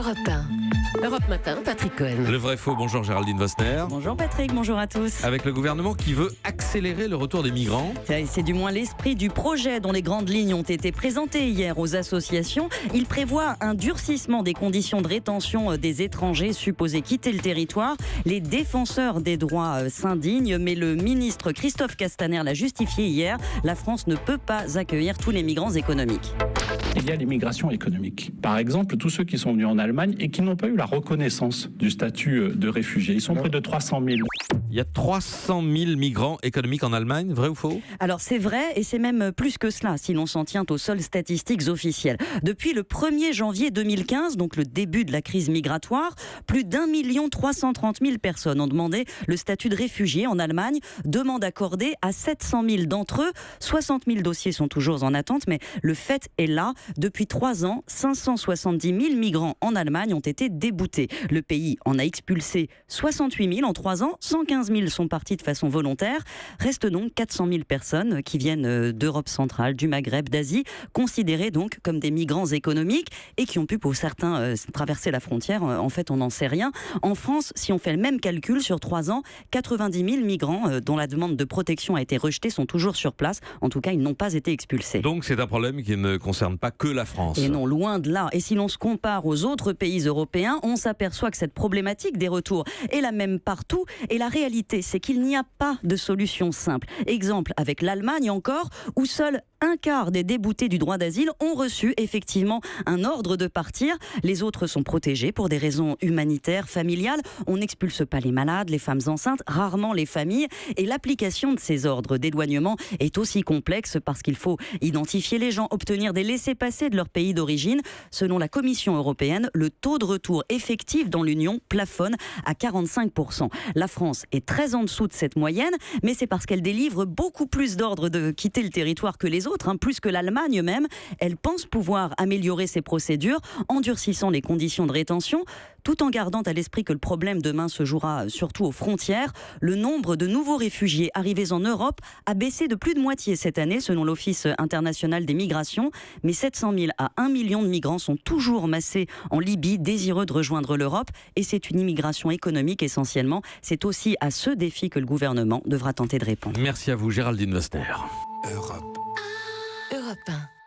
Europe 1. Europe Matin, Patrick Cohen. Le vrai faux, bonjour Géraldine Vosner. Bonjour Patrick, bonjour à tous. Avec le gouvernement qui veut accélérer le retour des migrants. C'est du moins l'esprit du projet dont les grandes lignes ont été présentées hier aux associations. Il prévoit un durcissement des conditions de rétention des étrangers supposés quitter le territoire. Les défenseurs des droits s'indignent, mais le ministre Christophe Castaner l'a justifié hier. La France ne peut pas accueillir tous les migrants économiques. Il y a l'immigration économique. Par exemple, tous ceux qui sont venus en Allemagne et qui n'ont pas eu la reconnaissance du statut de réfugié. Ils sont près de 300 000. Il y a 300 000 migrants économiques en Allemagne, vrai ou faux? Alors c'est vrai et c'est même plus que cela si l'on s'en tient aux seules statistiques officielles. Depuis le 1er janvier 2015, donc le début de la crise migratoire, plus d'1 330 000 personnes ont demandé le statut de réfugié en Allemagne, demande accordée à 700 000 d'entre eux. 60 000 dossiers sont toujours en attente, mais le fait est là. Depuis 3 ans, 570 000 migrants en Allemagne ont été déboutés. Le pays en a expulsé 68 000 en 3 ans, 115 000 sont partis de façon volontaire. Restent donc 400 000 personnes qui viennent d'Europe centrale, du Maghreb, d'Asie, considérées donc comme des migrants économiques et qui ont pu pour certains traverser la frontière. En fait, on n'en sait rien. En France, si on fait le même calcul sur 3 ans, 90 000 migrants dont la demande de protection a été rejetée sont toujours sur place. En tout cas, ils n'ont pas été expulsés. Donc c'est un problème qui ne concerne pas que la France. Et non, loin de là. Et si l'on se compare aux autres pays européens, on s'aperçoit que cette problématique des retours est la même partout. Et la réalité, c'est qu'il n'y a pas de solution simple. Exemple avec l'Allemagne encore, où seul un quart des déboutés du droit d'asile ont reçu effectivement un ordre de partir. Les autres sont protégés pour des raisons humanitaires, familiales. On n'expulse pas les malades, les femmes enceintes, rarement les familles. Et l'application de ces ordres d'éloignement est aussi complexe parce qu'il faut identifier les gens, obtenir des laissez-passer de leur pays d'origine. Selon la Commission européenne, le taux de retour effectif dans l'Union plafonne à 45%. La France est très en dessous de cette moyenne, mais c'est parce qu'elle délivre beaucoup plus d'ordres de quitter le territoire que les autres, plus que l'Allemagne même. Elle pense pouvoir améliorer ses procédures en durcissant les conditions de rétention, tout en gardant à l'esprit que le problème demain se jouera surtout aux frontières. Le nombre de nouveaux réfugiés arrivés en Europe a baissé de plus de moitié cette année, selon l'Office international des migrations. Mais 700 000 à 1 million de migrants sont toujours massés en Libye, désireux de rejoindre l'Europe. Et c'est une immigration économique essentiellement. C'est aussi à ce défi que le gouvernement devra tenter de répondre. Merci à vous, Géraldine Vosner. Europe 1.